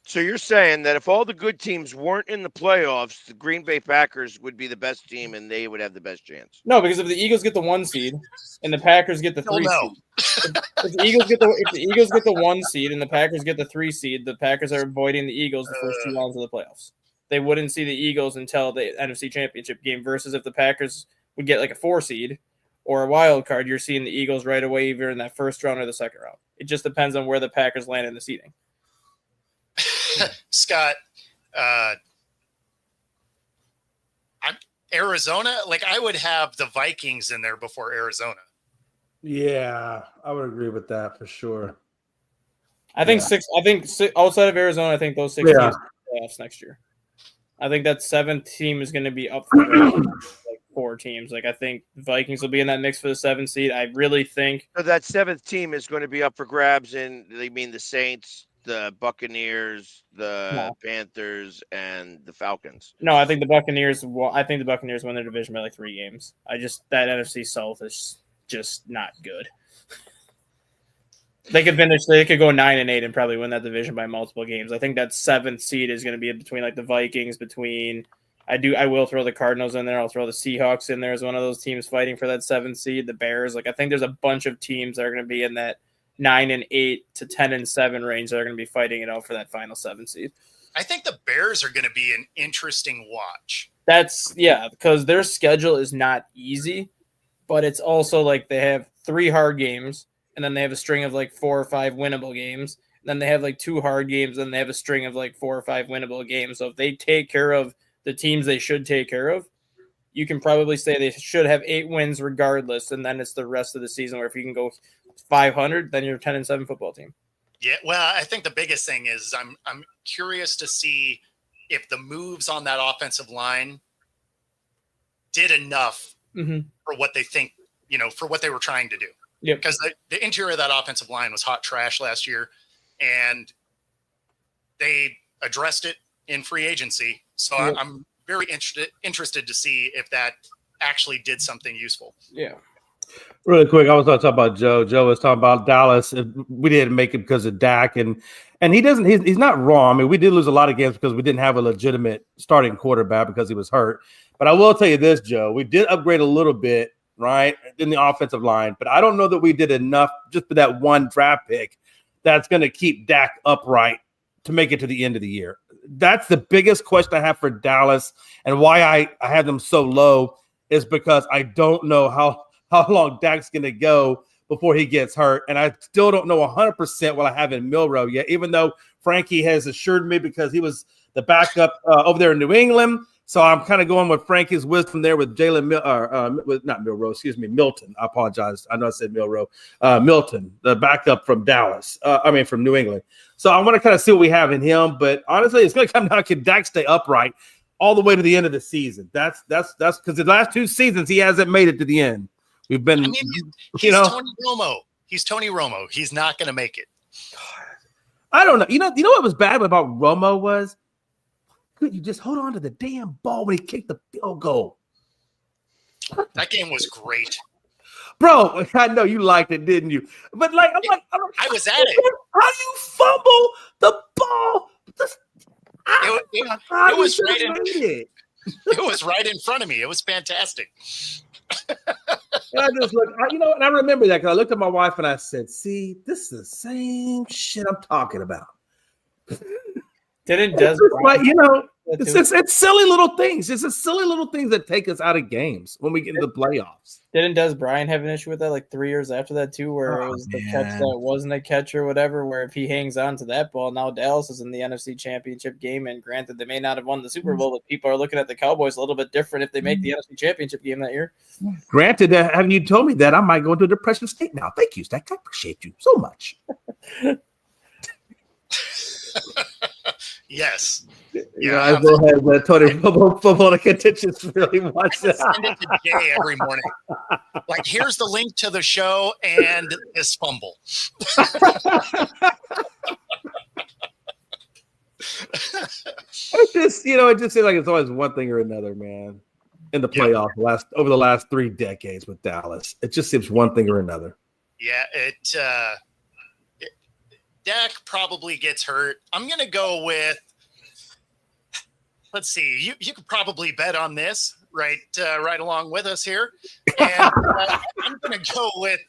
So you're saying that if all the good teams weren't in the playoffs, the Green Bay Packers would be the best team and they would have the best chance? No, because if the Eagles get the 1 seed and the Packers get the 3 seed, if the Eagles get the 1 seed and the Packers get the 3 seed, the Packers are avoiding the Eagles the first 2 rounds of the playoffs. They wouldn't see the Eagles until the NFC Championship game. Versus if the Packers would get like a 4 seed or a wild card, you're seeing the Eagles right away, either in that first round or the second round. It just depends on where the Packers land in the seeding. Scott, Arizona, like I would have the Vikings in there before Arizona. Yeah, I would agree with that for sure. I think 6. I think outside of Arizona, I think those 6 teams are playoffs next year. I think that 7th team is going to be up for like 4 teams. Like I think the Vikings will be in that mix for the 7th seed. I really think so. That 7th team is going to be up for grabs, and they mean the Saints, the Buccaneers, the Panthers, and the Falcons. No, I think the Buccaneers. Well, I think the Buccaneers win their division by like 3 games. That NFC South is just not good. They could finish. They could go 9-8 and probably win that division by multiple games. I think that 7th seed is going to be between like the Vikings. I will throw the Cardinals in there. I'll throw the Seahawks in there as one of those teams fighting for that 7th seed. The Bears. Like I think there's a bunch of teams that are going to be in that 9-8 to 10-7 range that are going to be fighting it out for that final 7 seed. I think the Bears are going to be an interesting watch. Because their schedule is not easy, but it's also like they have 3 hard games, and then they have a string of like 4 or 5 winnable games. Then they have like 2 hard games, and they have a string of like 4 or 5 winnable games. So if they take care of the teams they should take care of, you can probably say they should have 8 wins regardless, and then it's the rest of the season where if you can go 500, then you're a 10-7 football team. Yeah, well, I think the biggest thing is I'm curious to see if the moves on that offensive line did enough for what they think, for what they were trying to do. Yep. Because the interior of that offensive line was hot trash last year, and they addressed it in free agency. So I'm very interested to see if that actually did something useful. Yeah. Really quick, I was going to talk about Joe. Joe was talking about Dallas. We didn't make it because of Dak, and he doesn't. He's not wrong. I mean, we did lose a lot of games because we didn't have a legitimate starting quarterback because he was hurt. But I will tell you this, Joe, we did upgrade a little bit, right, in the offensive line. But I don't know that we did enough just for that one draft pick that's going to keep Dak upright to make it to the end of the year. That's the biggest question I have for Dallas, and why I have them so low is because I don't know how long Dak's going to go before he gets hurt. And I still don't know 100% what I have in Milrow yet, even though Frankie has assured me because he was the backup over there in New England. So I'm kind of going with Frankie's wisdom there with Milton. I apologize. I know I said Milrow. Milton, the backup from Dallas. From New England. So I want to kind of see what we have in him. But honestly, it's going to come down to Dak stay upright all the way to the end of the season. That's because the last 2 seasons he hasn't made it to the end. We've been, he's Tony Romo. He's Tony Romo. He's not going to make it. I don't know. You know what was bad about Romo was? Could you just hold on to the damn ball when he kicked the field goal? That game was great, bro. I know you liked it, didn't you? But I was at it. How do you fumble the ball? It was right in. It was right in front of me. It was fantastic. And I just looked, and I remember that because I looked at my wife and I said, "See, this is the same shit I'm talking about." Didn't Des it's silly little things. It's the silly little things that take us out of games when we get into the playoffs. Didn't Des Bryant have an issue with that like 3 years after that too, where it was the catch that wasn't a catch or whatever, where if he hangs on to that ball, now Dallas is in the NFC Championship game, and granted they may not have won the Super Bowl, but people are looking at the Cowboys a little bit different if they make the NFC Championship game that year. Granted, having you told me that, I might go into a depression state now. Thank you, Stack. I appreciate you so much. Yes. Yeah, I will have Tony football to contentious really watch that. Send it to Jay every morning. Like, here's the link to the show and this fumble. It just seems like it's always one thing or another, man. In the playoffs, over the last 3 decades with Dallas, it just seems one thing or another. Yeah, Dak probably gets hurt. I'm gonna go with. Let's see. You could probably bet on this, right along with us here. And I'm gonna go with.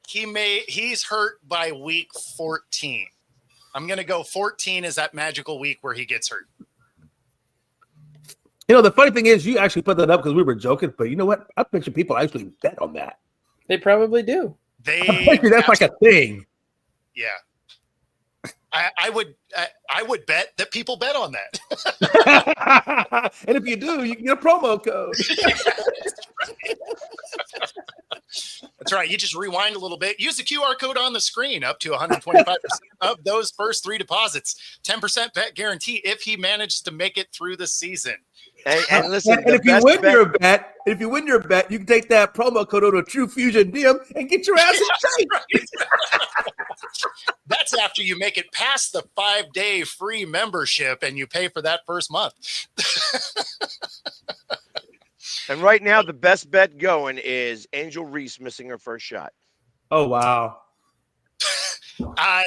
He's hurt by week 14. I'm gonna go 14 is that magical week where he gets hurt. The funny thing is, you actually put that up because we were joking, but you know what? I bet you people actually bet on that. They probably do. That's like a thing. Yeah, I would bet that people bet on that. And if you do, you can get a promo code. That's right. You just rewind a little bit. Use the QR code on the screen. Up to 125% of those first 3 deposits. 10% bet guarantee if he manages to make it through the season. And listen, and if you win your bet, you can take that promo code over to True Fusion DM and get your ass in shape. That's after you make it past the 5-day free membership and you pay for that first month. And right now, the best bet going is Angel Reese missing her first shot. Oh, wow.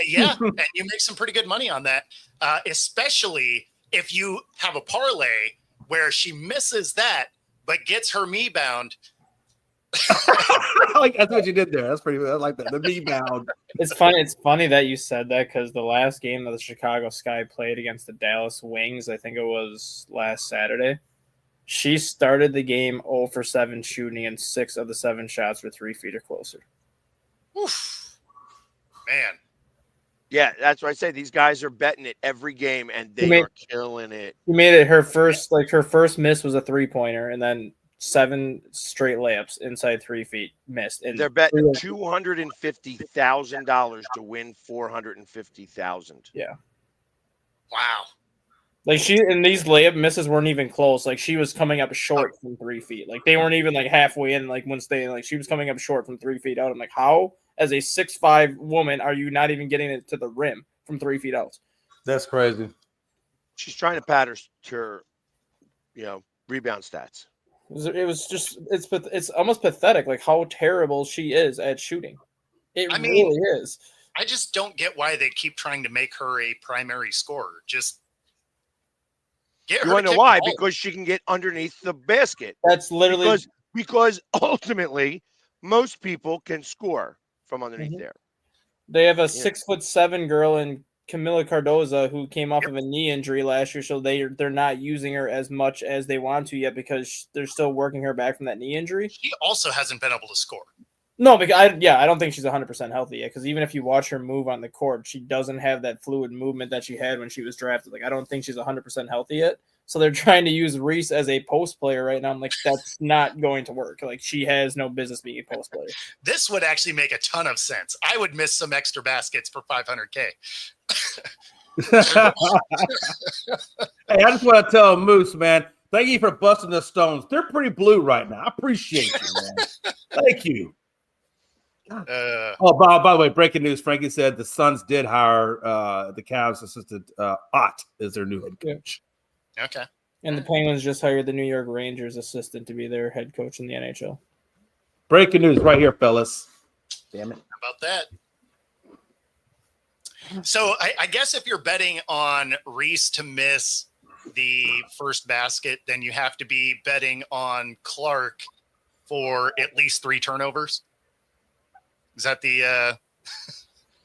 Yeah, and you make some pretty good money on that, especially if you have a parlay where she misses that but gets her me bound. That's what you did there. That's pretty. I like that. The me bound. It's funny that you said that because the last game that the Chicago Sky played against the Dallas Wings, I think it was last Saturday, she started the game 0 for 7 shooting, and 6 of the 7 shots were 3 feet or closer. Oof. Man. Yeah, that's why I say these guys are betting it every game, and they are killing it. He made it her first miss was a 3-pointer, and then 7 straight layups inside 3 feet missed. And they're betting $250,000 to win $450,000. Yeah. Wow. Like these layup misses weren't even close. Like she was coming up short from 3 feet. Like they weren't even like halfway in. Like once she was coming up short from 3 feet out. I'm like, how? As a 6'5" woman, are you not even getting it to the rim from 3 feet out? That's crazy. She's trying to pad her rebound stats. It's almost pathetic, like how terrible she is at shooting. It really is. I just don't get why they keep trying to make her a primary scorer. Just get her. You want to know why? Because she can get underneath the basket. That's literally because ultimately most people can score from underneath there. They have a 6'7" girl in Camila Cardoza who came off of a knee injury last year, so they're not using her as much as they want to yet because they're still working her back from that knee injury. She also hasn't been able to score. No, because I don't think she's 100% healthy yet. Because even if you watch her move on the court, she doesn't have that fluid movement that she had when she was drafted. Like I don't think she's 100% healthy yet. So they're trying to use Reese as a post player right now. I'm like, that's not going to work. Like she has no business being a post player. This would actually make a ton of sense. I would miss some extra baskets for $500K. Hey, I just want to tell Moose, man, thank you for busting the stones. They're pretty blue right now. I appreciate you, man. Thank you. By the way, breaking news. Frankie said the Suns did hire the Cavs assistant Ott as their new head coach. Okay. And the Penguins just hired the New York Rangers assistant to be their head coach in the NHL. Breaking news right here, fellas. Damn it. How about that? So I guess if you're betting on Reese to miss the first basket, then you have to be betting on Clark for at least 3 turnovers. Is that the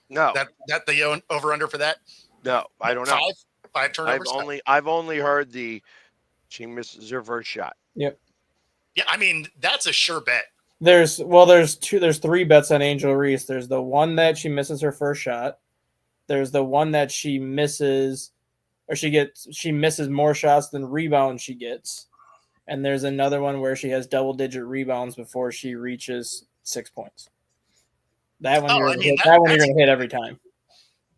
no? That the over under for that? No, I don't know. 5 turnovers. I've only heard she misses her first shot. Yep. Yeah, I mean that's a sure bet. There's 3 bets on Angel Reese. There's the one that she misses her first shot. There's the one that she misses, or she misses more shots than rebounds she gets. And there's another one where she has double-digit rebounds before she reaches 6 points. That one you're going to hit every time.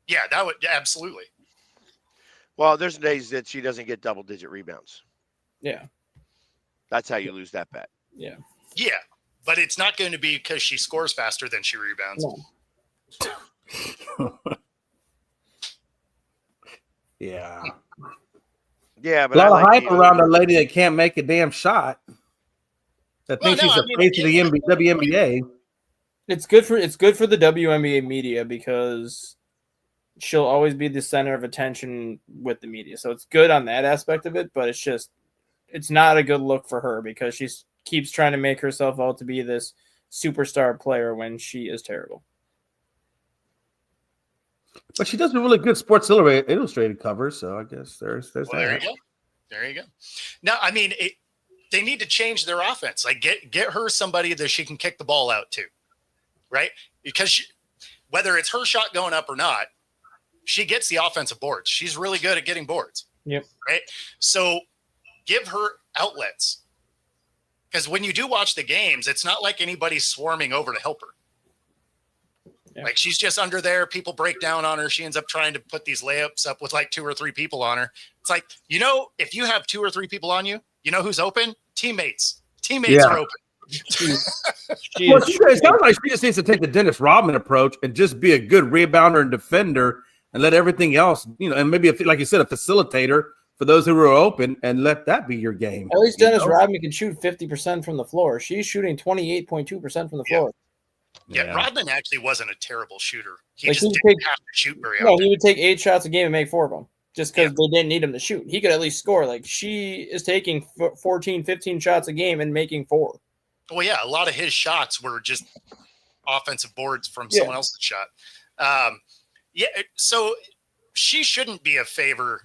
Yeah, that would absolutely. Well, there's days that she doesn't get double-digit rebounds. Yeah. That's how you lose that bet. Yeah. Yeah, but it's not going to be because she scores faster than she rebounds. No. Yeah. Yeah, but a lot of hype around a lady that can't make a damn shot. That thinks she's the face of the WNBA. It's good for the WNBA media because she'll always be the center of attention with the media. So it's good on that aspect of it, but it's not a good look for her because she keeps trying to make herself out to be this superstar player when she is terrible. But she does a really good Sports Illustrated cover, so I guess there's that. There you go. There you go. Now, I mean, they need to change their offense. Like get her somebody that she can kick the ball out to, right? Because whether it's her shot going up or not, she gets the offensive boards. She's really good at getting boards. Yep. Right. So give her outlets. Because when you do watch the games, it's not like anybody's swarming over to help her. Yeah. Like she's just under there. People break down on her. She ends up trying to put these layups up with like 2 or 3 people on her. It's like, if you have 2 or 3 people on you, you know who's open? Teammates. Teammates are open. It sounds like she just needs to take the Dennis Rodman approach and just be a good rebounder and defender and let everything else, and maybe, like you said, a facilitator for those who are open and let that be your game. At least Dennis Rodman can shoot 50% from the floor. She's shooting 28.2% from the floor. Yeah, Rodman actually wasn't a terrible shooter. He just didn't have to shoot very often. No, he would take 8 shots a game and make 4 of them just because they didn't need him to shoot. He could at least score. Like she is taking 14, 15 shots a game and making 4. Well, yeah, a lot of his shots were just offensive boards from someone else's shot. So she shouldn't be a favored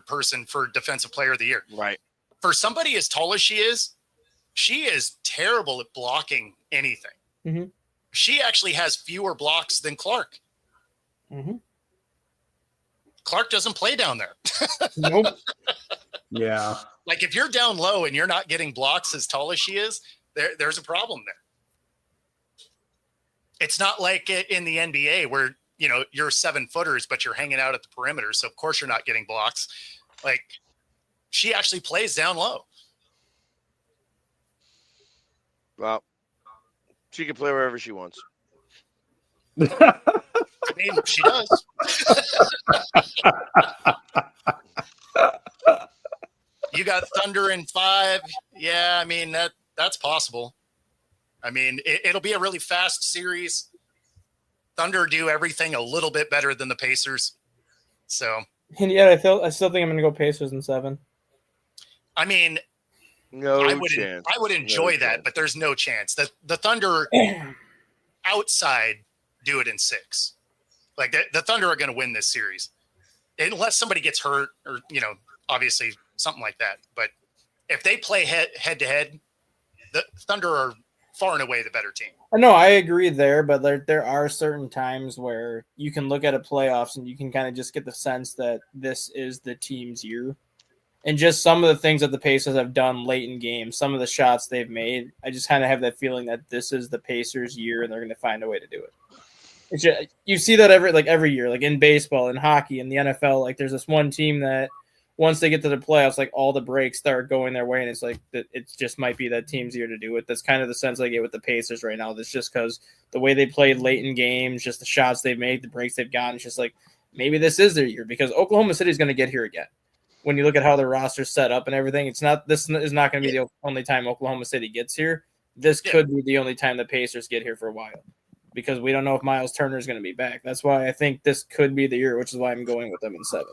person for Defensive Player of the Year. Right. For somebody as tall as she is terrible at blocking anything. Mm-hmm. She actually has fewer blocks than Clark. Mm-hmm. Clark doesn't play down there. Nope. Yeah. Like if you're down low and you're not getting blocks as tall as she is, there's a problem there. It's not like in the NBA where, you're 7-footers, but you're hanging out at the perimeter. So of course you're not getting blocks. Like she actually plays down low. Well, she can play wherever she wants. I mean, she does. You got Thunder in 5, Yeah, I mean that's possible. I mean, it'll be a really fast series. Thunder do everything a little bit better than the Pacers. So, And yet I still think I'm going to go Pacers in 7. I mean, No chance. I would enjoy that, but there's no chance that the Thunder outside do it in 6. Like the Thunder are going to win this series unless somebody gets hurt or, obviously something like that. But if they play head to head, the Thunder are far and away the better team. No, I agree there, but there are certain times where you can look at a playoffs and you can kind of just get the sense that this is the team's year. And just some of the things that the Pacers have done late in games, some of the shots they've made, I just kind of have that feeling that this is the Pacers' year and they're going to find a way to do it. It's just, you see that every year, like in baseball, in hockey, in the NFL. Like there's this one team that once they get to the playoffs, like all the breaks start going their way, and it's like it just might be that team's year to do it. That's kind of the sense I get with the Pacers right now. That's just because the way they played late in games, just the shots they've made, the breaks they've gotten. It's just like maybe this is their year because Oklahoma City is going to get here again. When you look at how their roster's set up and everything, this is not going to be the only time Oklahoma City gets here. This could be the only time the Pacers get here for a while because we don't know if Miles Turner is going to be back. That's why I think this could be the year, which is why I'm going with them in 7.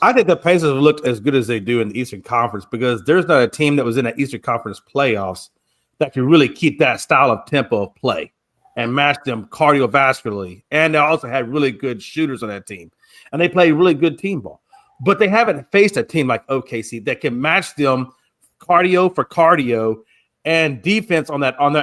I think the Pacers have looked as good as they do in the Eastern Conference because there's not a team that was in the Eastern Conference playoffs that can really keep that style of tempo of play and match them cardiovascularly. And they also had really good shooters on that team. And they play really good team ball. But they haven't faced a team like OKC that can match them cardio for cardio and defense on that. And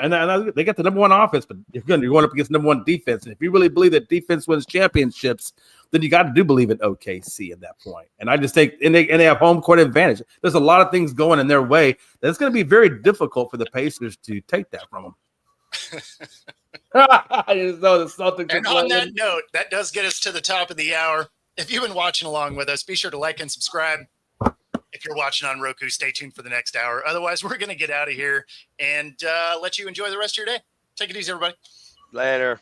they got the number 1 offense, but you're going up against number 1 defense. And if you really believe that defense wins championships, then you got to believe in OKC at that point. And I just think, and they have home court advantage. There's a lot of things going in their way that's going to be very difficult for the Pacers to take that from them. I just know the Celtics. And on that note, that does get us to the top of the hour. If you've been watching along with us, be sure to like and subscribe. If you're watching on Roku, stay tuned for the next hour. Otherwise, we're going to get out of here and let you enjoy the rest of your day. Take it easy, everybody. Later.